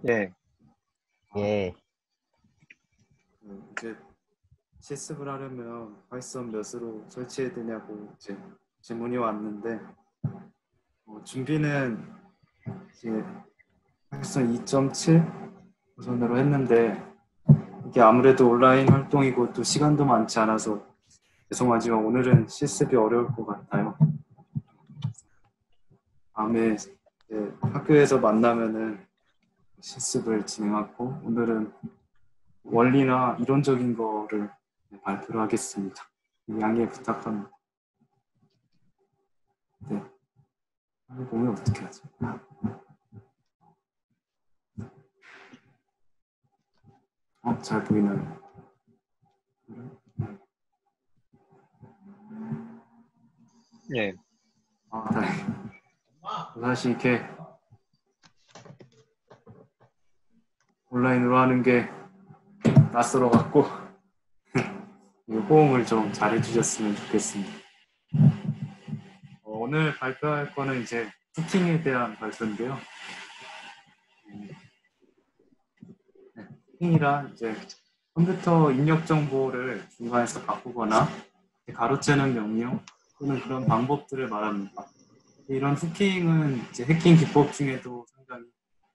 예. 예. 이제 실습을 하려면 파이썬 몇으로 설치해야 되냐고 이제 질문이 왔는데 준비는 이제 파이썬 2.7 버전으로 했는데 이게 아무래도 온라인 활동이고 또 시간도 많지 않아서 죄송하지만 오늘은 실습이 어려울 것 같아요. 다음에 학교에서 만나면은 실습을 진행하고 오늘은 원리나 이론적인 거를 발표를 하겠습니다. 양해 부탁합니다. 네. 보면 어떻게 하죠? 잘 보이나요? 예. 다행이다. 사실 이렇게 온라인으로 하는 게 낯설어 갖고 호응을 좀 잘해 주셨으면 좋겠습니다. 오늘 발표할 거는 이제 후킹에 대한 발표인데요. 후킹이란 이제 컴퓨터 입력 정보를 중간에서 바꾸거나 가로채는 명령 또는 그런 방법들을 말합니다. 이런 후킹은 이제 해킹 기법 중에도 상당히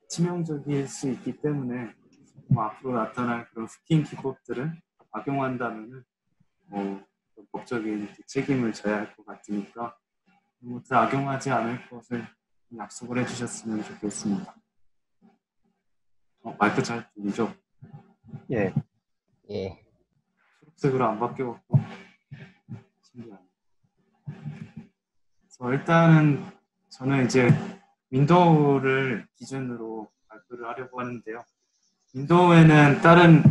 치명적일 수 있기 때문에 앞으로 나타날 그런 후킹 기법들을 악용한다면은 법적인 책임을 져야 할 것 같으니까 악용하지 않을 것을 약속을 해주셨으면 좋겠습니다. 마이크 잘 들리죠? 예. 예. 초록색으로 안 바뀌었고 신기하네요. 일단은 저는 이제 윈도우를 기준으로 발표를 하려고 하는데요. 윈도우에는 다른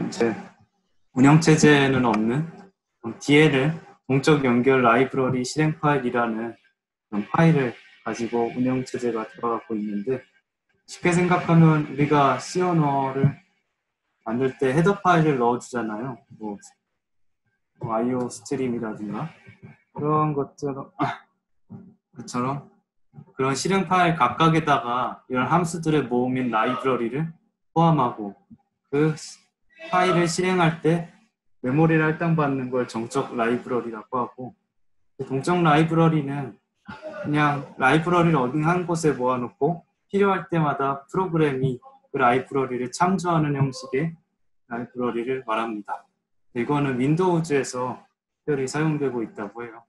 이제 운영체제에는 없는 DLL 동적 연결 라이브러리 실행 파일이라는 그런 파일을 가지고 운영체제가 들어가고 있는데 쉽게 생각하면 우리가 C 언어를 만들 때 헤더 파일을 넣어주잖아요. 뭐 IO 스트림이라든가 그런 것처럼 그런 실행 파일 각각에다가 이런 함수들의 모음인 라이브러리를 포함하고 그 파일을 실행할 때 메모리를 할당받는 걸 정적 라이브러리라고 하고 동적 라이브러리는 그냥 라이브러리를 어디 한 곳에 모아놓고 필요할 때마다 프로그램이 그 라이브러리를 참조하는 형식의 라이브러리를 말합니다. 이거는 윈도우즈에서 특별히 사용되고 있다고 해요.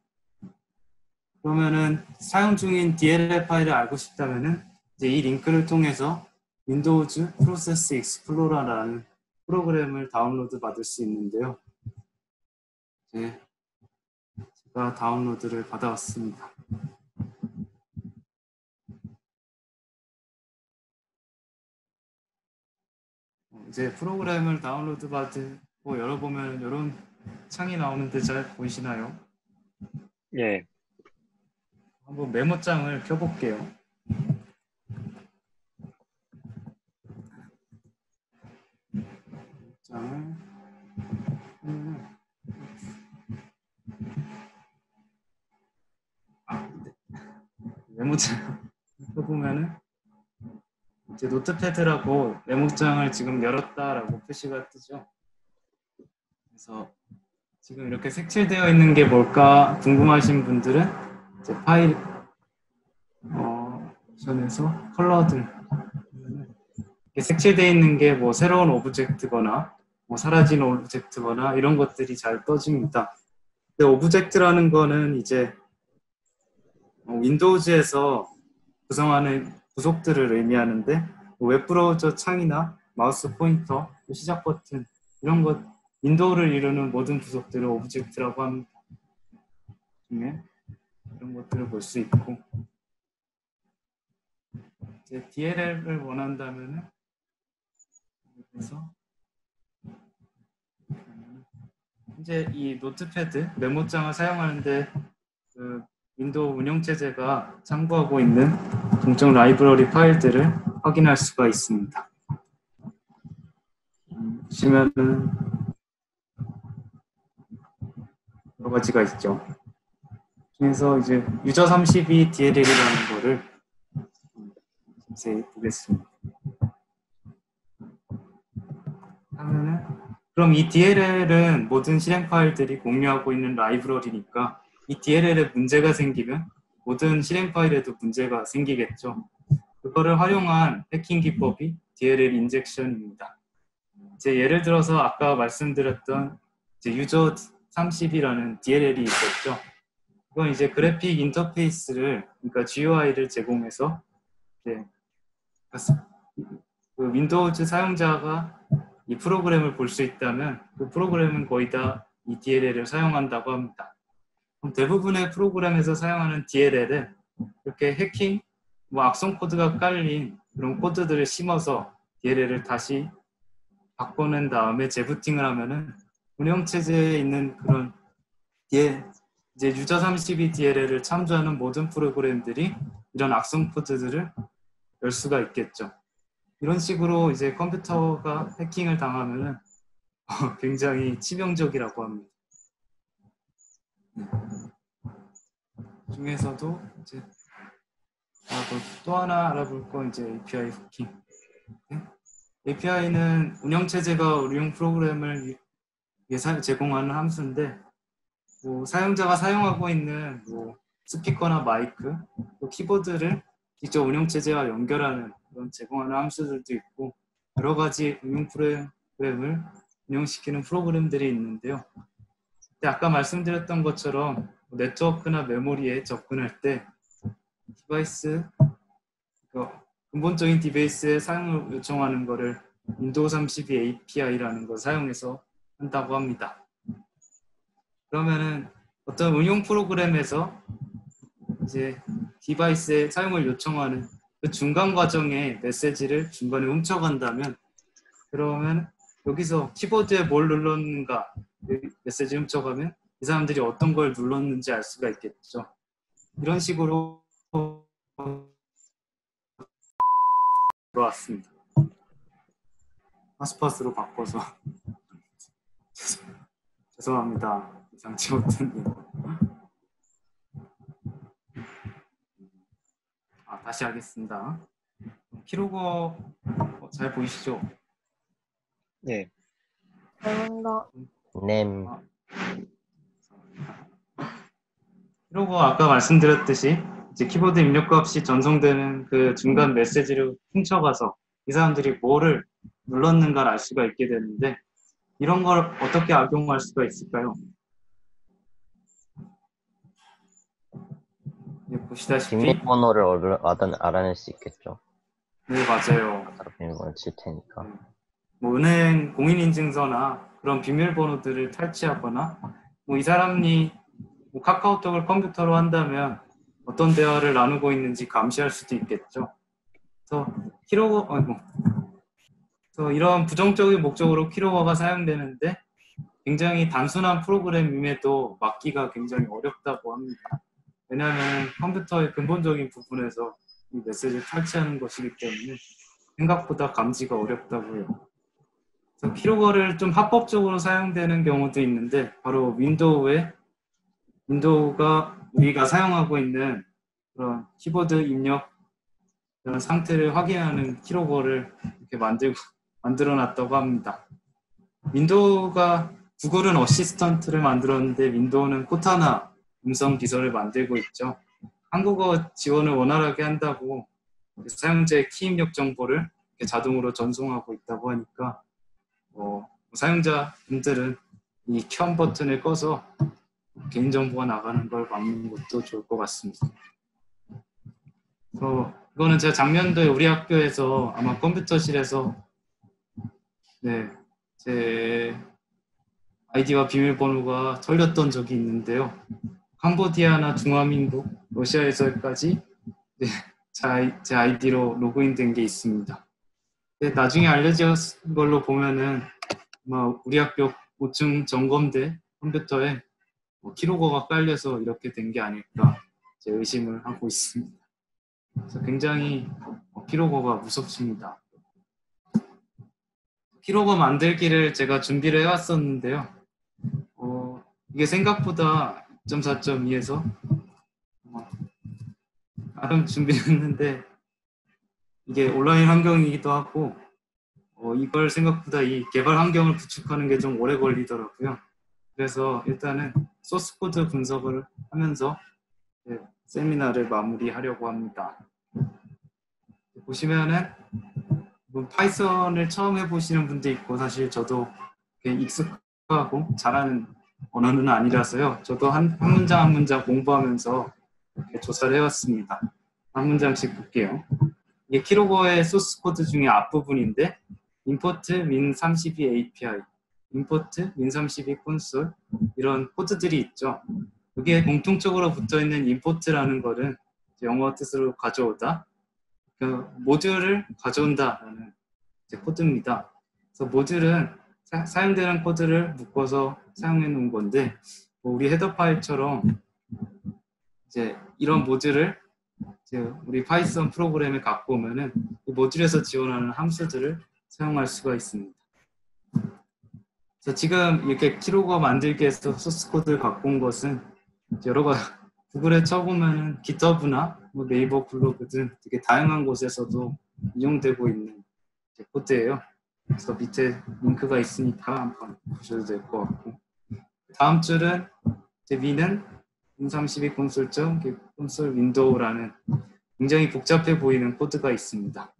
그러면은 사용 중인 DLL 파일을 알고 싶다면은 이제 이 링크를 통해서 윈도우즈 프로세스 익스플로러라는 프로그램을 다운로드 받을 수 있는데요. 제가 다운로드를 받아왔습니다. 이제 프로그램을 다운로드 받고 열어보면 이런 창이 나오는데 잘 보이시나요? 예. 한번 메모장을 켜볼게요. 메모장을 메모장 켜보면은 이제 노트패드라고 메모장을 지금 열었다라고 표시가 뜨죠. 그래서 지금 이렇게 색칠되어 있는 게 뭘까 궁금하신 분들은 이제 파일 옵션에서 컬러들 색칠되어 있는 게 뭐 새로운 오브젝트거나 뭐 사라진 오브젝트거나 이런 것들이 잘 떠집니다. 근데 오브젝트라는 거는 이제 윈도우즈에서 구성하는 구속들을 의미하는데 웹브라우저 창이나 마우스 포인터, 시작 버튼 이런 것 윈도우를 이루는 모든 구속들을 오브젝트라고 합니다. 중에 이런 것들을 볼 수 있고 이제 DLL을 원한다면은 그래서 현재 이 노트패드 메모장을 사용하는데 그 윈도우 운영체제가 참고하고 있는 동적 라이브러리 파일들을 확인할 수가 있습니다. 보시면은 여러 가지가 있죠. 그래서 이제 유저 32 DLL이라는 거를 자세히 보겠습니다. 하면은 그럼 이 DLL은 모든 실행 파일들이 공유하고 있는 라이브러리니까 이 DLL에 문제가 생기면 모든 실행 파일에도 문제가 생기겠죠. 그거를 활용한 해킹 기법이 DLL 인젝션입니다. 이제 예를 들어서 아까 말씀드렸던 이제 유저 30이라는 DLL이 있었죠. 이건 이제 그래픽 인터페이스를, 그러니까 GUI를 제공해서 이제 그 윈도우즈 사용자가 이 프로그램을 볼 수 있다면 그 프로그램은 거의 다 이 DLL을 사용한다고 합니다. 그럼 대부분의 프로그램에서 사용하는 DLL은 이렇게 해킹, 뭐 악성 코드가 깔린 그런 코드들을 심어서 DLL을 다시 바꿔낸 다음에 재부팅을 하면은 운영체제에 있는 그런 이제 유저 32 DLL을 참조하는 모든 프로그램들이 이런 악성 코드들을 열 수가 있겠죠. 이런 식으로 이제 컴퓨터가 해킹을 당하면은 굉장히 치명적이라고 합니다. 중에서도 이제 또 하나 알아볼 건 이제 API 후킹. API는 운영체제가 운영 프로그램을 위해 제공하는 함수인데, 뭐 사용자가 사용하고 있는 뭐 스피커나 마이크, 또 키보드를 직접 운영체제와 연결하는 그런 제공하는 함수들도 있고, 여러 가지 운영 프로그램을 운영시키는 프로그램들이 있는데요. 근데 아까 말씀드렸던 것처럼 네트워크나 메모리에 접근할 때 디바이스, 근본적인 디바이스의 사용을 요청하는 것을 윈도우 32 API라는 걸 사용해서 한다고 합니다. 그러면은 어떤 운용 프로그램에서 이제 디바이스의 사용을 요청하는 그 중간 과정에 메시지를 중간에 훔쳐간다면, 그러면 여기서 키보드에 뭘 눌렀는가 메시지 훔쳐가면 이 사람들이 어떤 걸 눌렀는지 알 수가 있겠죠. 이런 식으로 들어왔습니다. 파스파스로 바꿔서 죄송합니다. 예상치 못했네요. 다시 하겠습니다. 키로거 잘 보이시죠? 예. 잘한다. 냄. 키로거 아까 말씀드렸듯이 이제 키보드 입력과 없이 전송되는 그 중간 메시지를 훔쳐가서 이 사람들이 뭐를 눌렀는가를 알 수가 있게 되는데, 이런 걸 어떻게 악용할 수가 있을까요? 보시다시피 비밀번호를 알아낼 수 있겠죠. 네, 맞아요. 비밀번호 칠 테니까. 뭐 은행 공인인증서나 그런 비밀번호들을 탈취하거나, 뭐 이 사람이 뭐 카카오톡을 컴퓨터로 한다면 어떤 대화를 나누고 있는지 감시할 수도 있겠죠. 그래서 이런 부정적인 목적으로 키로거가 사용되는데, 굉장히 단순한 프로그램임에도 막기가 굉장히 어렵다고 합니다. 왜냐하면 컴퓨터의 근본적인 부분에서 이 메시지를 탈취하는 것이기 때문에 생각보다 감지가 어렵다고요. 그래서 키로거를 좀 합법적으로 사용되는 경우도 있는데, 바로 윈도우가 우리가 사용하고 있는 그런 키보드 입력 그런 상태를 확인하는 키로거를 이렇게 만들어 놨다고 합니다. 구글은 어시스턴트를 만들었는데 윈도우는 코타나 음성 비서를 만들고 있죠. 한국어 지원을 원활하게 한다고 사용자의 키 입력 정보를 자동으로 전송하고 있다고 하니까 사용자분들은 이 켠 버튼을 꺼서 개인정보가 나가는 걸 막는 것도 좋을 것 같습니다. 이거는 제가 작년도에 우리 학교에서 아마 컴퓨터실에서 제 아이디와 비밀번호가 털렸던 적이 있는데요. 캄보디아나 중화민국, 러시아에서까지 제 아이디로 로그인된 게 있습니다. 나중에 알려진 걸로 보면은 아마 우리 학교 5층 점검대 컴퓨터에 키로거가 깔려서 이렇게 된 게 아닐까 제 의심을 하고 있습니다. 그래서 굉장히 키로거가 무섭습니다. 키로거 만들기를 제가 준비를 해왔었는데요. 이게 생각보다 2.4.2에서 나름 준비했는데, 이게 온라인 환경이기도 하고 이걸 생각보다 이 개발 환경을 구축하는 게 좀 오래 걸리더라고요. 그래서 일단은 소스 코드 분석을 하면서 세미나를 마무리하려고 합니다. 보시면은 파이썬을 처음 해보시는 분도 있고, 사실 저도 익숙하고 잘하는 언어는 아니라서요. 저도 한 문장 한 문장 공부하면서 이렇게 조사를 해왔습니다. 한 문장씩 볼게요. 이게 키로거의 소스 코드 중에 앞부분인데 import min32 API, import min32 콘솔 이런 코드들이 있죠. 여기에 공통적으로 붙어있는 import라는 거는 영어 뜻으로 가져오다, 그 모듈을 가져온다라는 코드입니다. 그래서 모듈은 사용되는 코드를 묶어서 사용해 놓은 건데, 우리 헤더 파일처럼 이제 이런 모듈을 이제 우리 파이썬 프로그램에 갖고 오면은 이 모듈에서 지원하는 함수들을 사용할 수가 있습니다. 그래서 지금 이렇게 키로거 만들기 위해서 소스 코드를 갖고 온 것은 여러 가지 구글에 쳐보면은 GitHub나 네이버 블로그 등 되게 다양한 곳에서도 이용되고 있는 코드예요. 그래서 밑에 링크가 있으니까 한번 보셔도 될 것 같고, 다음 줄은 V는 min32 콘솔.콘솔 윈도우라는 굉장히 복잡해 보이는 코드가 있습니다.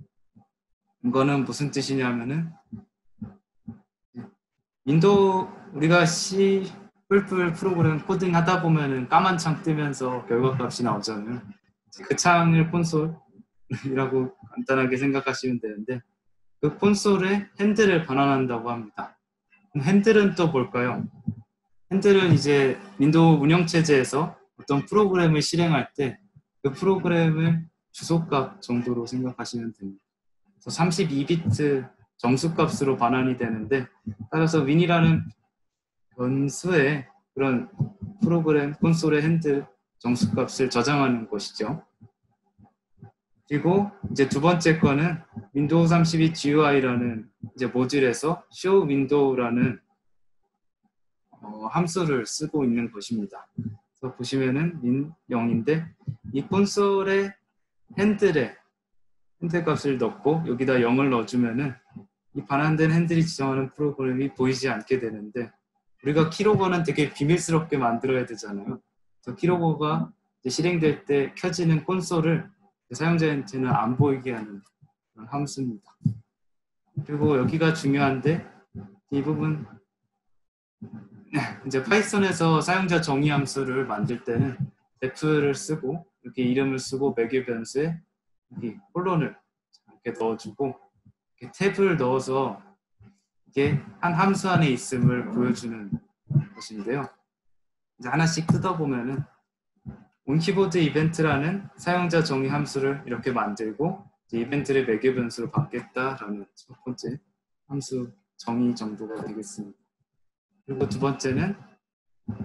이거는 무슨 뜻이냐면은 윈도우, 우리가 C++ 프로그램 코딩 하다 보면은 까만 창 뜨면서 결과값이 나오잖아요. 그 창을 콘솔이라고 간단하게 생각하시면 되는데, 그 콘솔에 핸들을 반환한다고 합니다. 그럼 핸들은 또 뭘까요? 핸들은 이제 윈도우 운영체제에서 어떤 프로그램을 실행할 때 그 프로그램을 주소값 정도로 생각하시면 됩니다. 그래서 32비트 정수값으로 반환이 되는데, 따라서 win이라는 변수에 그런 프로그램 콘솔의 핸들 정수값을 저장하는 것이죠. 그리고 이제 두 번째 거는 윈도우 32 GUI라는 이제 모듈에서 show window라는 함수를 쓰고 있는 것입니다. 그래서 보시면은 min0인데 이 콘솔의 핸들 값을 넣고 여기다 0을 넣어주면은 이 반환된 핸들이 지정하는 프로그램이 보이지 않게 되는데, 우리가 키로거는 되게 비밀스럽게 만들어야 되잖아요. 그래서 키로거가 실행될 때 켜지는 콘솔을 사용자한테는 안 보이게 하는 그런 함수입니다. 그리고 여기가 중요한데, 이 부분 이제 파이썬에서 사용자 정의 함수를 만들 때는 def를 쓰고 이렇게 이름을 쓰고 매개 변수에 여기 콜론을 이렇게 넣어주고 이렇게 탭을 넣어서 이게 한 함수 안에 있음을 보여주는 것인데요. 이제 하나씩 뜯어보면은 온키보드 이벤트라는 사용자 정의 함수를 이렇게 만들고 이벤트를 매개 변수로 받겠다라는 첫 번째 함수 정의 정도가 되겠습니다. 그리고 두 번째는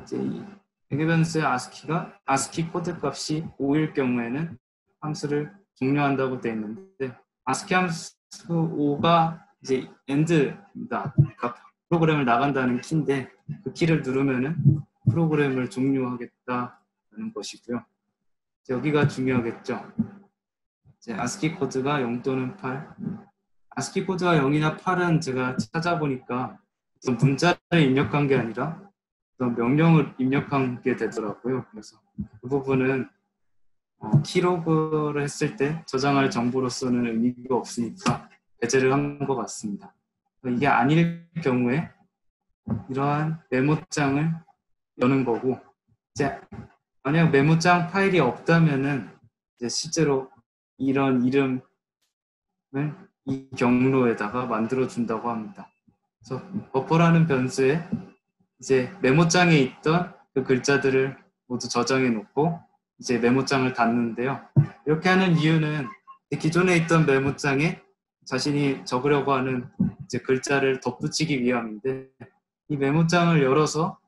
이제 이 매개 변수의 ASCII 코드 값이 5일 경우에는 함수를 종료한다고 되어 있는데, ASCII 함수 5가 이제 end입니다. 그러니까 프로그램을 나간다는 키인데, 그 키를 누르면은 프로그램을 종료하겠다는 것이고요. 여기가 중요하겠죠. 이제 ASCII 코드가 0 또는 8. ASCII 코드가 0이나 8은 제가 찾아보니까 어떤 문자를 입력한 게 아니라 어떤 명령을 입력한 게 되더라고요. 그래서 그 부분은 키로그를 했을 때 저장할 정보로서는 의미가 없으니까 배제를 한 것 같습니다. 이게 아닐 경우에 이러한 메모장을 여는 거고, 이제 만약 메모장 파일이 없다면은 이제 실제로 이런 이름을 이 경로에다가 만들어 준다고 합니다. 그래서 버퍼라는 변수에 이제 메모장에 있던 그 글자들을 모두 저장해 놓고 이제 메모장을 닫는데요. 이렇게 하는 이유는 기존에 있던 메모장에 자신이 적으려고 하는 이제 글자를 덧붙이기 위함인데, 이 메모장을 열어서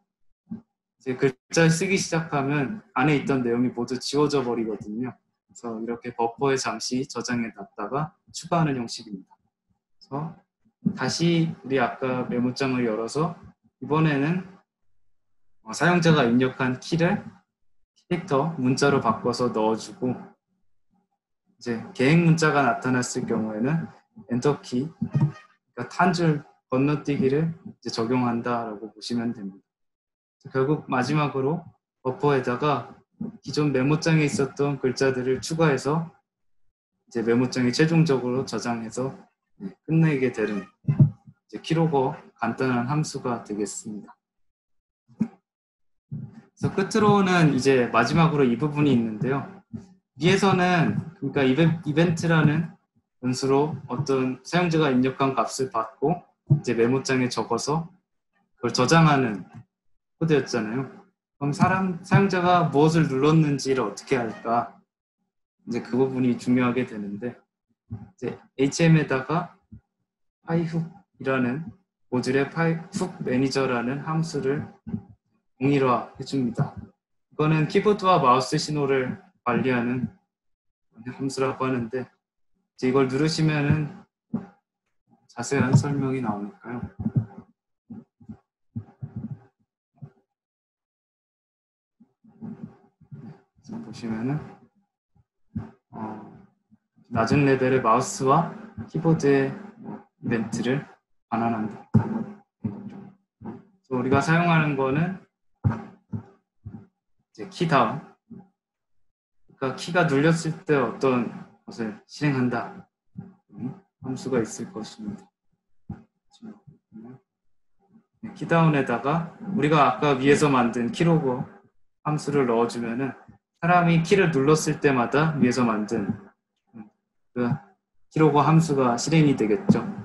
이제 글자를 쓰기 시작하면 안에 있던 내용이 모두 지워져 버리거든요. 그래서 이렇게 버퍼에 잠시 저장해 놨다가 추가하는 형식입니다. 그래서 다시 우리 아까 메모장을 열어서 이번에는 사용자가 입력한 키를 캐릭터 문자로 바꿔서 넣어주고, 이제 계획 문자가 나타났을 경우에는 엔터키 그러니까 한 줄 건너뛰기를 이제 적용한다라고 보시면 됩니다. 결국 마지막으로 버퍼에다가 기존 메모장에 있었던 글자들을 추가해서 이제 메모장에 최종적으로 저장해서 끝내게 되는 이제 키로거 간단한 함수가 되겠습니다. 그래서 끝으로는 이제 마지막으로 이 부분이 있는데요. 위에서는 그러니까 이벤트라는 변수로 어떤 사용자가 입력한 값을 받고 이제 메모장에 적어서 그걸 저장하는 코드였잖아요. 그럼 사용자가 무엇을 눌렀는지를 어떻게 할까? 이제 그 부분이 중요하게 되는데 이제 HM에다가 파이훅이라는 모듈의 파이훅 매니저라는 함수를 동일화 해줍니다. 이거는 키보드와 마우스 신호를 관리하는 함수라고 하는데 이제 이걸 누르시면은 자세한 설명이 나오니까요. 지금 보시면은 낮은 레벨의 마우스와 키보드의 이벤트를 반환한다. 그래서 우리가 사용하는 거는 이제 키다운. 그러니까 키가 눌렸을 때 어떤 것을 실행한다. 함수가 있을 것입니다. 키다운에다가 우리가 아까 위에서 만든 키로그 함수를 넣어주면은 사람이 키를 눌렀을 때마다 위에서 만든 그 키로그 함수가 실행이 되겠죠.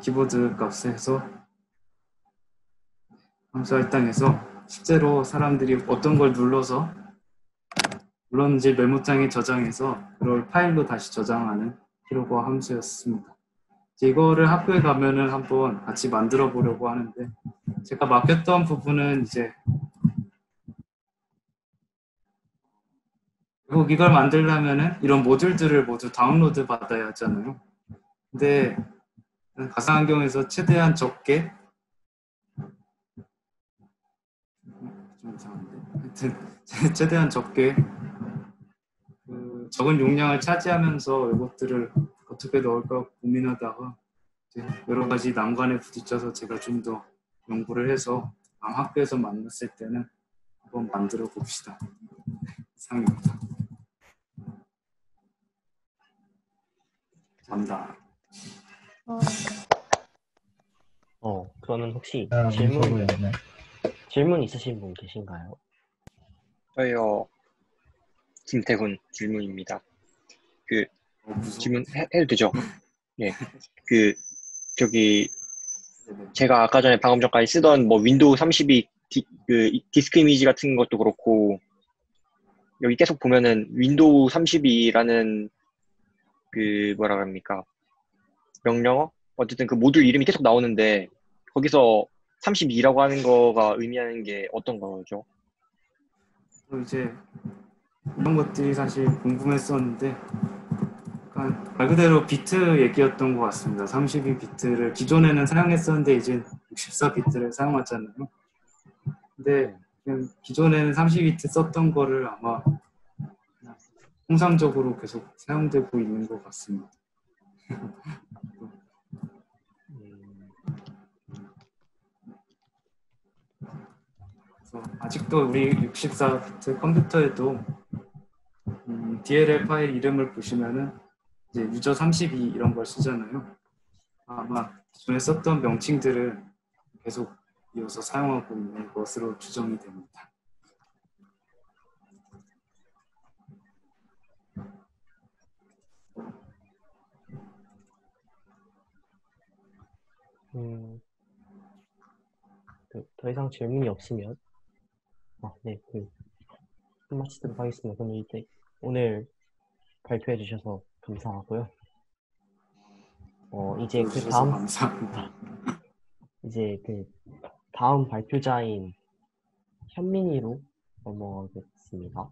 키보드 값에서 함수 할당해서 실제로 사람들이 어떤 걸 눌렀는지 메모장에 저장해서 그걸 파일로 다시 저장하는 키로그 함수였습니다. 이거를 학교에 가면은 한번 같이 만들어 보려고 하는데 제가 맡겼던 부분은 이제 결국 이걸 만들려면은 이런 모듈들을 모두 다운로드 받아야 하잖아요. 근데 가상환경에서 최대한 적게 좀 이상한데 하여튼 최대한 적게 적은 용량을 차지하면서 이것들을 어떻게 넣을까 고민하다가 여러 가지 난관에 부딪혀서 제가 좀 더 연구를 해서 다음 학교에서 만났을 때는 한번 만들어 봅시다. 이상입니다. 감사합니다. 그러면 혹시 무서워 보였네. 질문 있으신 분 계신가요? 저요, 김태훈 질문입니다. 질문 해도 되죠? 네. 저기, 제가 아까 전에 방금 전까지 쓰던 뭐 윈도우 32 디스크 이미지 같은 것도 그렇고, 여기 계속 보면은 윈도우 32라는 뭐라 그럽니까? 명령어? 어쨌든 그 모듈 이름이 계속 나오는데, 거기서 32라고 하는 거가 의미하는 게 어떤 거죠? 이제 이런 것들이 사실 궁금했었는데 말 그대로 비트 얘기였던 것 같습니다. 32비트를 기존에는 사용했었는데 이제 64비트를 사용하잖아요. 근데 그냥 기존에는 32비트 썼던 거를 아마 통상적으로 계속 사용되고 있는 것 같습니다. 그래서 아직도 우리 64비트 컴퓨터에도 DLL 파일 이름을 보시면은 이제 유저 32 이런 걸 쓰잖아요. 아마 기존에 썼던 명칭들을 계속 이어서 사용하고 있는 것으로 추정이 됩니다. 더 이상 질문이 없으면 네, 끝마치도록 하겠습니다. 그럼 이제 오늘 발표해 주셔서 감사하고요. 이제 감사합니다. 이제 다음 발표자인 현민이로 넘어가겠습니다.